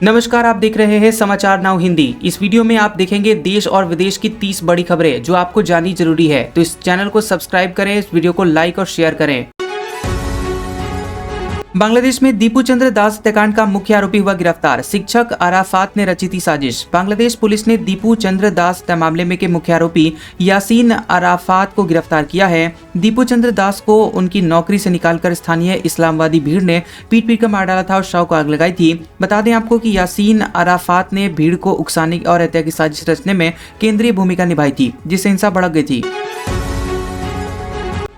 नमस्कार, आप देख रहे हैं समाचार नाउ हिंदी। इस वीडियो में आप देखेंगे देश और विदेश की 30 बड़ी खबरें जो आपको जाननी जरूरी है। तो इस चैनल को सब्सक्राइब करें, इस वीडियो को लाइक और शेयर करें। बांग्लादेश में दीपू चंद्र दास हत्याकांड का मुख्य आरोपी हुआ गिरफ्तार। शिक्षक अराफात ने रची थी साजिश। बांग्लादेश पुलिस ने दीपू चंद्र दास हत्या मामले में के मुख्य आरोपी यासीन अराफात को गिरफ्तार किया है। दीपू चंद्र दास को उनकी नौकरी से निकालकर स्थानीय इस्लामवादी भीड़ ने पीट कर मार डाला था और शव को आग लगाई थी। बता दें आपको कि यासीन अराफात ने भीड़ को उकसाने और हत्या की साजिश रचने में केंद्रीय भूमिका निभाई थी, जिससे हिंसा भड़क गई थी।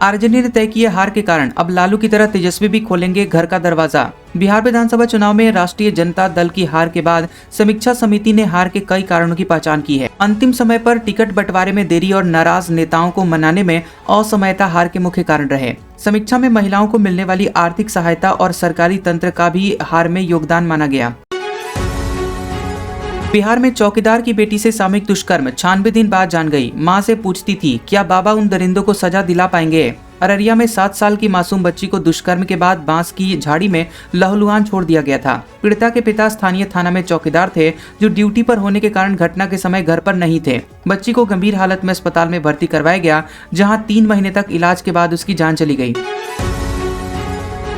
आरजेडी ने तय किए हार के कारण अब लालू की तरह तेजस्वी भी खोलेंगे घर का दरवाजा। बिहार विधानसभा चुनाव में राष्ट्रीय जनता दल की हार के बाद समीक्षा समिति ने हार के कई कारणों की पहचान की है। अंतिम समय पर टिकट बंटवारे में देरी और नाराज नेताओं को मनाने में असमयता हार के मुख्य कारण रहे। समीक्षा में महिलाओं को मिलने वाली आर्थिक सहायता और सरकारी तंत्र का भी हार में योगदान माना गया। बिहार में चौकीदार की बेटी से सामूहिक दुष्कर्म, 96 दिन बाद जान गई। मां से पूछती थी क्या बाबा उन दरिंदों को सजा दिला पाएंगे। अररिया में 7 साल की मासूम बच्ची को दुष्कर्म के बाद बांस की झाड़ी में लहूलुहान छोड़ दिया गया था। पीड़िता के पिता स्थानीय थाना में चौकीदार थे, जो ड्यूटी पर होने के कारण घटना के समय घर पर नहीं थे। बच्ची को गंभीर हालत में अस्पताल में भर्ती करवाया गया, जहाँ 3 महीने तक इलाज के बाद उसकी जान चली गई।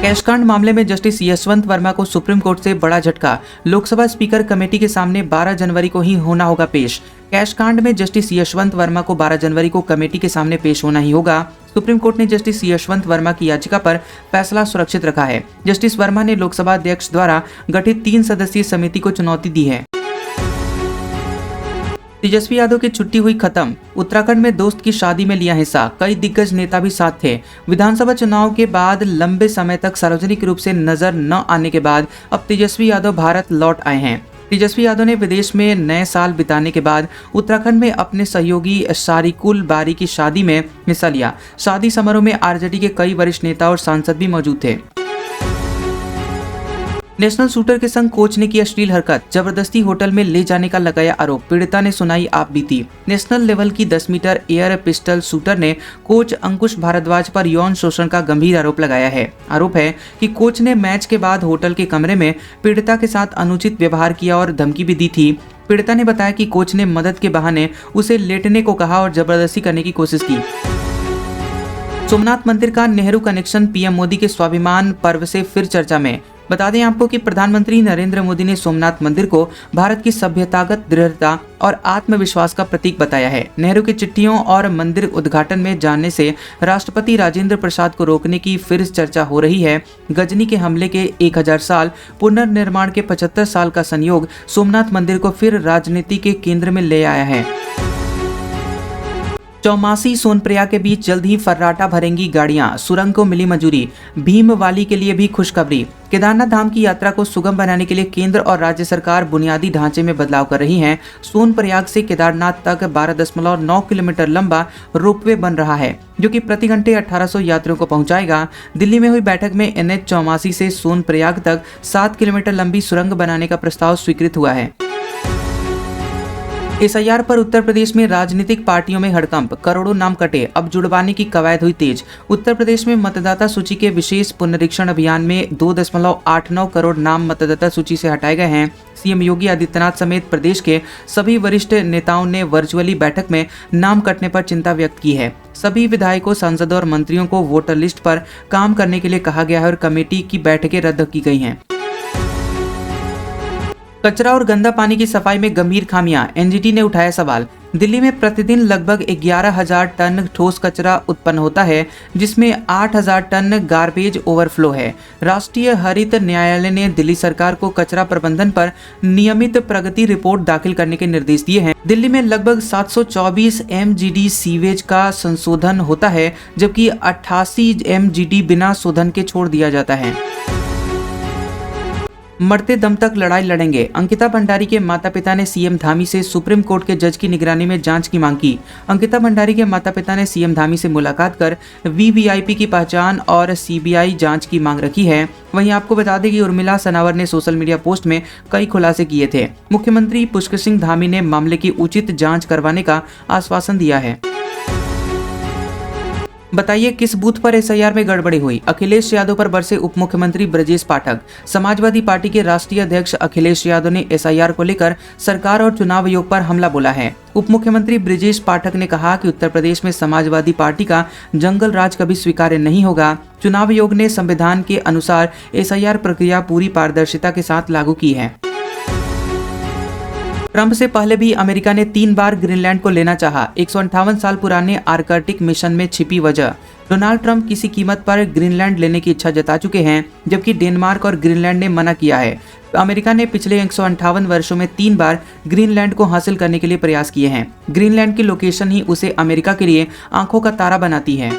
कैशकांड मामले में जस्टिस यशवंत वर्मा को सुप्रीम कोर्ट से बड़ा झटका। लोकसभा स्पीकर कमेटी के सामने 12 जनवरी को ही होना होगा पेश। कैशकांड में जस्टिस यशवंत वर्मा को 12 जनवरी को कमेटी के सामने पेश होना ही होगा। सुप्रीम कोर्ट ने जस्टिस यशवंत वर्मा की याचिका पर फैसला सुरक्षित रखा है। जस्टिस वर्मा ने लोकसभा अध्यक्ष द्वारा गठित 3 सदस्यीय समिति को चुनौती दी है। तेजस्वी यादव की छुट्टी हुई खत्म। उत्तराखंड में दोस्त की शादी में लिया हिस्सा। कई दिग्गज नेता भी साथ थे। विधानसभा चुनाव के बाद लंबे समय तक सार्वजनिक रूप से नजर न आने के बाद अब तेजस्वी यादव भारत लौट आए हैं। तेजस्वी यादव ने विदेश में नए साल बिताने के बाद उत्तराखंड में अपने सहयोगी सारिकुल बारी की शादी में हिस्सा लिया। शादी समारोह में आरजेडी के कई वरिष्ठ नेता और सांसद भी मौजूद थे। नेशनल शूटर के संग कोच ने की अश्लील हरकत, जबरदस्ती होटल में ले जाने का लगाया आरोप। पीड़िता ने सुनाई आप बीती। नेशनल लेवल की 10 मीटर एयर पिस्टल शूटर ने कोच अंकुश भारद्वाज पर यौन शोषण का गंभीर आरोप लगाया है। आरोप है कि कोच ने मैच के बाद होटल के कमरे में पीड़िता के साथ अनुचित व्यवहार किया और धमकी भी दी थी। पीड़िता ने बताया कि कोच ने मदद के बहाने उसे लेटने को कहा और जबरदस्ती करने की कोशिश की। सोमनाथ मंदिर का नेहरू कनेक्शन पीएम मोदी के स्वाभिमान पर्व से फिर चर्चा में। बता दें आपको कि प्रधानमंत्री नरेंद्र मोदी ने सोमनाथ मंदिर को भारत की सभ्यतागत दृढ़ता और आत्मविश्वास का प्रतीक बताया है। नेहरू की चिट्ठियों और मंदिर उद्घाटन में जाने से राष्ट्रपति राजेंद्र प्रसाद को रोकने की फिर चर्चा हो रही है। गजनी के हमले के 1000 साल, पुनर्निर्माण के 75 साल का संयोग सोमनाथ मंदिर को फिर राजनीति के केंद्र में ले आया है। चौमासी सोनप्रयाग के बीच जल्द ही फर्राटा भरेंगी गाड़ियां। सुरंग को मिली मंजूरी। भीमवाली के लिए भी खुशखबरी। केदारनाथ धाम की यात्रा को सुगम बनाने के लिए केंद्र और राज्य सरकार बुनियादी ढांचे में बदलाव कर रही है। सोनप्रयाग से केदारनाथ तक 12.9 किलोमीटर लंबा रोपवे बन रहा है, जो कि प्रति घंटे 1800 यात्रियों को पहुंचाएगा। दिल्ली में हुई बैठक में NH 84 से सोनप्रयाग तक 7 किलोमीटर लंबी सुरंग बनाने का प्रस्ताव स्वीकृत हुआ है। SIR पर उत्तर प्रदेश में राजनीतिक पार्टियों में हड़कंप, करोड़ों नाम कटे, अब जुड़वाने की कवायद हुई तेज। उत्तर प्रदेश में मतदाता सूची के विशेष पुनरीक्षण अभियान में 2.89 करोड़ नाम मतदाता सूची से हटाए गए हैं। सीएम योगी आदित्यनाथ समेत प्रदेश के सभी वरिष्ठ नेताओं ने वर्चुअली बैठक में नाम कटने पर चिंता व्यक्त की है। सभी विधायकों, सांसदों और मंत्रियों को वोटर लिस्ट पर काम करने के लिए कहा गया है और कमेटी की बैठकें रद्द की गई हैं। कचरा और गंदा पानी की सफाई में गंभीर खामियां, एनजीटी ने उठाया सवाल। दिल्ली में प्रतिदिन लगभग 11,000 टन ठोस कचरा उत्पन्न होता है, जिसमें 8,000 टन गार्बेज ओवरफ्लो है। राष्ट्रीय हरित न्यायालय ने दिल्ली सरकार को कचरा प्रबंधन पर नियमित प्रगति रिपोर्ट दाखिल करने के निर्देश दिए हैं। दिल्ली में लगभग 724 MGD सीवेज का संशोधन होता है, जबकि 88 MGD बिना शोधन के छोड़ दिया जाता है। मरते दम तक लड़ाई लड़ेंगे। अंकिता भंडारी के माता पिता ने सीएम धामी से सुप्रीम कोर्ट के जज की निगरानी में जांच की मांग की। अंकिता भंडारी के माता पिता ने सीएम धामी से मुलाकात कर VVIP की पहचान और CBI जांच की मांग रखी है। वहीं आपको बता दें कि उर्मिला सनावर ने सोशल मीडिया पोस्ट में कई खुलासे किए थे। मुख्यमंत्री पुष्कर सिंह धामी ने मामले की उचित जाँच करवाने का आश्वासन दिया है। बताइए किस बूथ पर एसआईआर में गड़बड़ी हुई। अखिलेश यादव पर बरसे उप मुख्यमंत्री ब्रजेश पाठक। समाजवादी पार्टी के राष्ट्रीय अध्यक्ष अखिलेश यादव ने एसआईआर को लेकर सरकार और चुनाव आयोग पर हमला बोला है। उप मुख्यमंत्री ब्रजेश पाठक ने कहा कि उत्तर प्रदेश में समाजवादी पार्टी का जंगल राज कभी स्वीकार्य नहीं होगा। चुनाव आयोग ने संविधान के अनुसार एसआईआर प्रक्रिया पूरी पारदर्शिता के साथ लागू की है। ट्रंप से पहले भी अमेरिका ने 3 बार ग्रीनलैंड को लेना चाहा। 158 साल पुराने आर्कटिक मिशन में छिपी वजह। डोनाल्ड ट्रंप किसी कीमत पर ग्रीनलैंड लेने की इच्छा जता चुके हैं, जबकि डेनमार्क और ग्रीनलैंड ने मना किया है। अमेरिका ने पिछले 158 वर्षों में 3 बार ग्रीनलैंड को हासिल करने के लिए प्रयास किए हैं। ग्रीनलैंड की लोकेशन ही उसे अमेरिका के लिए आंखों का तारा बनाती है।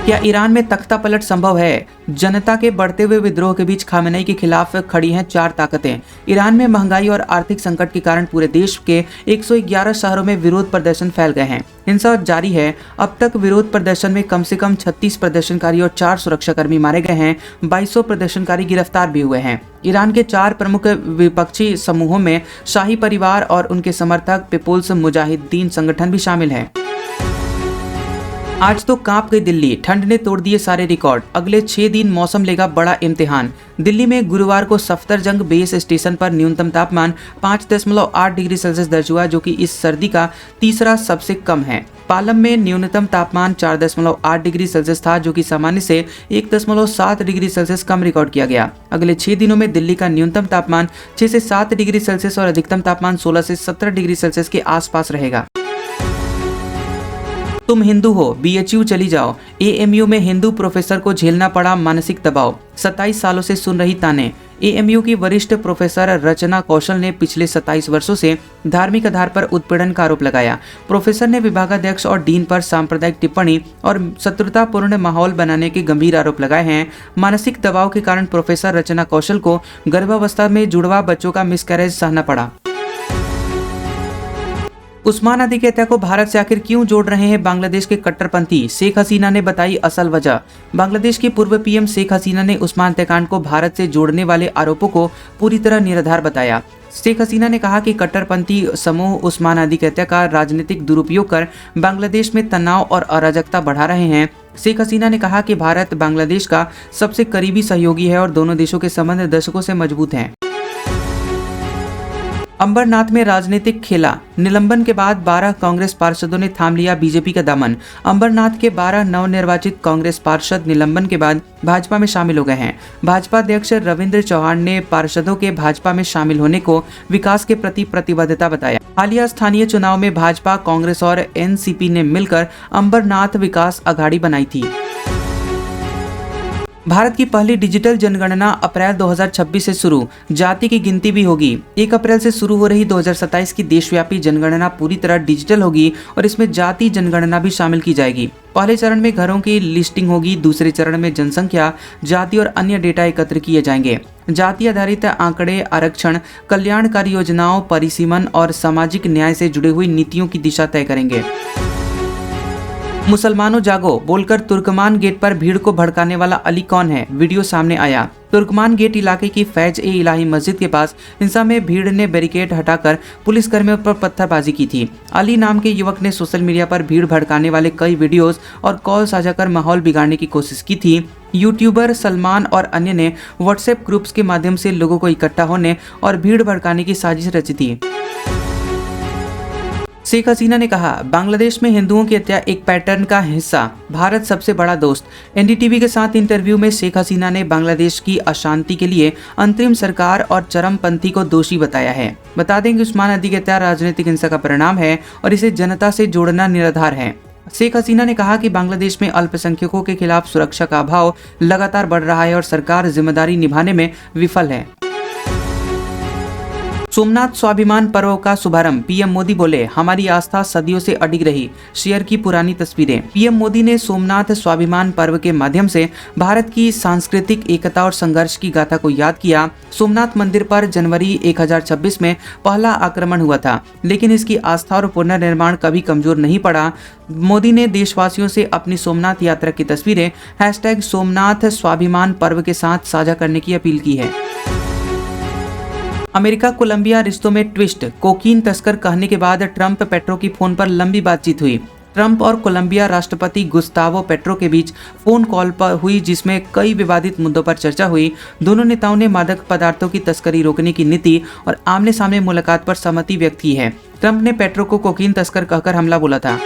क्या ईरान में तख्ता पलट संभव है? जनता के बढ़ते हुए विद्रोह के बीच खामेनेई के खिलाफ खड़ी हैं 4 ताकतें। ईरान में महंगाई और आर्थिक संकट के कारण पूरे देश के 111 शहरों में विरोध प्रदर्शन फैल गए हैं। हिंसा जारी है। अब तक विरोध प्रदर्शन में कम से कम 36 प्रदर्शनकारी और 4 सुरक्षाकर्मी मारे गए हैं। 2200 प्रदर्शनकारी गिरफ्तार भी हुए हैं। ईरान के 4 प्रमुख विपक्षी समूहों में शाही परिवार और उनके समर्थक पीपुल्स मुजाहिदीन संगठन भी शामिल है। आज तो कांप गई दिल्ली। ठंड ने तोड़ दिए सारे रिकॉर्ड। अगले 6 दिन मौसम लेगा बड़ा इम्तिहान। दिल्ली में गुरुवार को सफदरजंग बेस स्टेशन पर न्यूनतम तापमान 5.8 डिग्री सेल्सियस दर्ज हुआ, जो कि इस सर्दी का तीसरा सबसे कम है। पालम में न्यूनतम तापमान 4.8 डिग्री सेल्सियस था, जो कि सामान्य से 1.7 डिग्री सेल्सियस कम रिकॉर्ड किया गया। अगले 6 दिनों में दिल्ली का न्यूनतम तापमान 6 से 7 डिग्री सेल्सियस और अधिकतम तापमान 16 से 17 डिग्री सेल्सियस के आसपास रहेगा। तुम हिंदू हो, बीएचयू चली जाओ। एएमयू में हिंदू प्रोफेसर को झेलना पड़ा मानसिक दबाव। 27 सालों से सुन रही ताने। एएमयू की वरिष्ठ प्रोफेसर रचना कौशल ने पिछले 27 वर्षों से धार्मिक आधार पर उत्पीड़न का आरोप लगाया। प्रोफेसर ने विभागाध्यक्ष और डीन पर सांप्रदायिक टिप्पणी और शत्रुतापूर्ण माहौल बनाने के गंभीर आरोप लगाए हैं। मानसिक दबाव के कारण प्रोफेसर रचना कौशल को गर्भावस्था में जुड़वा बच्चों का मिसकैरेज सहना पड़ा। उस्मान अदी की हत्या को भारत से आखिर क्यों जोड़ रहे हैं बांग्लादेश के कट्टरपंथी? शेख हसीना ने बताई असल वजह। बांग्लादेश की पूर्व पीएम शेख हसीना ने उस्मान हत्याकांड को भारत से जोड़ने वाले आरोपों को पूरी तरह निराधार बताया। शेख हसीना ने कहा कि कट्टरपंथी समूह उस्मान अदी की हत्या का राजनीतिक दुरुपयोग कर बांग्लादेश में तनाव और अराजकता बढ़ा रहे हैं। शेख हसीना ने कहा कि भारत बांग्लादेश का सबसे करीबी सहयोगी है और दोनों देशों के संबंध दशकों से मजबूत हैं। अंबरनाथ में राजनीतिक खेला। निलंबन के बाद 12 कांग्रेस पार्षदों ने थाम लिया बीजेपी का दामन। अंबरनाथ के 12 नवनिर्वाचित कांग्रेस पार्षद निलंबन के बाद भाजपा में शामिल हो गए हैं। भाजपा अध्यक्ष रविंद्र चौहान ने पार्षदों के भाजपा में शामिल होने को विकास के प्रति प्रतिबद्धता बताया। हालिया स्थानीय चुनाव में भाजपा, कांग्रेस और एनसीपी ने मिलकर अंबरनाथ विकास अघाड़ी बनाई थी। भारत की पहली डिजिटल जनगणना अप्रैल 2026 से शुरू। जाति की गिनती भी होगी। 1 अप्रैल से शुरू हो रही 2027 की देशव्यापी जनगणना पूरी तरह डिजिटल होगी और इसमें जाति जनगणना भी शामिल की जाएगी। पहले चरण में घरों की लिस्टिंग होगी। दूसरे चरण में जनसंख्या, जाति और अन्य डेटा एकत्र किए जाएंगे। जाति आधारित आंकड़े आरक्षण, कल्याणकारी योजनाओं, परिसीमन और सामाजिक न्याय से जुड़ी हुई नीतियों की दिशा तय करेंगे। मुसलमानों जागो बोलकर तुर्कमान गेट पर भीड़ को भड़काने वाला अली कौन है? वीडियो सामने आया। तुर्कमान गेट इलाके की फैज-ए-इलाही मस्जिद के पास हिंसा में भीड़ ने बैरिकेड हटाकर पुलिसकर्मियों पर पत्थरबाजी की थी। अली नाम के युवक ने सोशल मीडिया पर भीड़ भड़काने वाले कई वीडियोस और कॉल साझा कर माहौल बिगाड़ने की कोशिश की थी। यूट्यूबर सलमान और अन्य ने व्हाट्सएप ग्रुप्स के माध्यम से लोगों को इकट्ठा होने और भीड़ भड़काने की साजिश रची थी। शेख हसीना ने कहा, बांग्लादेश में हिंदुओं की हत्या एक पैटर्न का हिस्सा, भारत सबसे बड़ा दोस्त। एनडीटीवी के साथ इंटरव्यू में शेख हसीना ने बांग्लादेश की अशांति के लिए अंतरिम सरकार और चरमपंथी को दोषी बताया है। बता दें कि उस्मान अदी की हत्या राजनीतिक हिंसा का परिणाम है और इसे जनता से जोड़ना निराधार है। शेख हसीना ने कहा कि बांग्लादेश में अल्पसंख्यकों के खिलाफ सुरक्षा का अभाव लगातार बढ़ रहा है और सरकार जिम्मेदारी निभाने में विफल है। सोमनाथ स्वाभिमान पर्व का शुभारंभ। पीएम मोदी बोले, हमारी आस्था सदियों से अडिग रही। शेयर की पुरानी तस्वीरें। पीएम मोदी ने सोमनाथ स्वाभिमान पर्व के माध्यम से भारत की सांस्कृतिक एकता और संघर्ष की गाथा को याद किया। सोमनाथ मंदिर पर जनवरी 1026 में पहला आक्रमण हुआ था, लेकिन इसकी आस्था और पुनर्निर्माण कभी कमजोर नहीं पड़ा। मोदी ने देशवासियों से अपनी सोमनाथ यात्रा की तस्वीरें #सोमनाथ स्वाभिमान पर्व के साथ साझा करने की अपील की है। अमेरिका कोलंबिया रिश्तों में ट्विस्ट। कोकीन तस्कर कहने के बाद ट्रंप पेट्रो की फोन पर लंबी बातचीत हुई। ट्रंप और कोलंबिया राष्ट्रपति गुस्तावो पेट्रो के बीच फोन कॉल पर हुई, जिसमें कई विवादित मुद्दों पर चर्चा हुई। दोनों नेताओं ने मादक पदार्थों की तस्करी रोकने की नीति और आमने सामने मुलाकात पर सहमति व्यक्त की है। ट्रंप ने पेट्रो को कोकीन तस्कर कहकर हमला बोला था।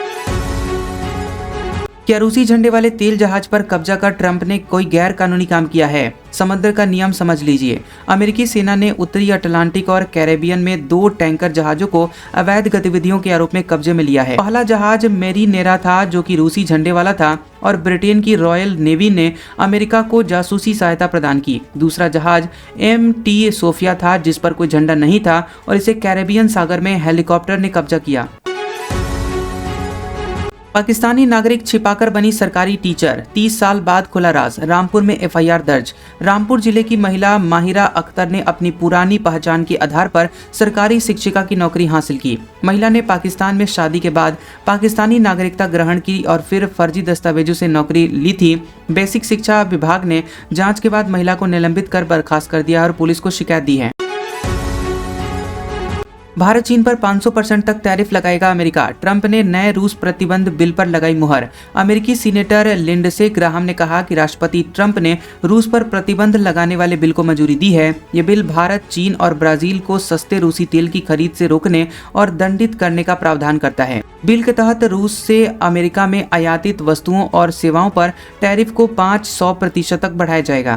क्या रूसी झंडे वाले तेल जहाज पर कब्जा कर ट्रंप ने कोई गैर कानूनी काम किया है? समुद्र का नियम समझ लीजिए। अमेरिकी सेना ने उत्तरी अटलांटिक और कैरेबियन में 2 टैंकर जहाजों को अवैध गतिविधियों के आरोप में कब्जे में लिया है। पहला जहाज मेरीनेरा था, जो कि रूसी झंडे वाला था और ब्रिटेन की रॉयल नेवी ने अमेरिका को जासूसी सहायता प्रदान की। दूसरा जहाज MT सोफिया था, जिस पर कोई झंडा नहीं था और इसे कैरेबियन सागर में हेलीकॉप्टर ने कब्जा किया। पाकिस्तानी नागरिक छिपाकर बनी सरकारी टीचर, 30 साल बाद खुला राज। रामपुर में FIR दर्ज। रामपुर जिले की महिला माहिरा अख्तर ने अपनी पुरानी पहचान के आधार पर सरकारी शिक्षिका की नौकरी हासिल की। महिला ने पाकिस्तान में शादी के बाद पाकिस्तानी नागरिकता ग्रहण की और फिर फर्जी दस्तावेजों से नौकरी ली थी। बेसिक शिक्षा विभाग ने जांच के बाद महिला को निलंबित कर बर्खास्त कर दिया और पुलिस को शिकायत दी है। भारत चीन पर 500% तक टैरिफ लगाएगा अमेरिका। ट्रंप ने नए रूस प्रतिबंध बिल पर लगाई मुहर। अमेरिकी सीनेटर लिंडसे ग्राहम ने कहा कि राष्ट्रपति ट्रंप ने रूस पर प्रतिबंध लगाने वाले बिल को मंजूरी दी है। ये बिल भारत, चीन और ब्राजील को सस्ते रूसी तेल की खरीद से रोकने और दंडित करने का प्रावधान करता है। बिल के तहत रूस से अमेरिका में आयातित वस्तुओं और सेवाओं पर टैरिफ को 500% तक बढ़ाया जाएगा।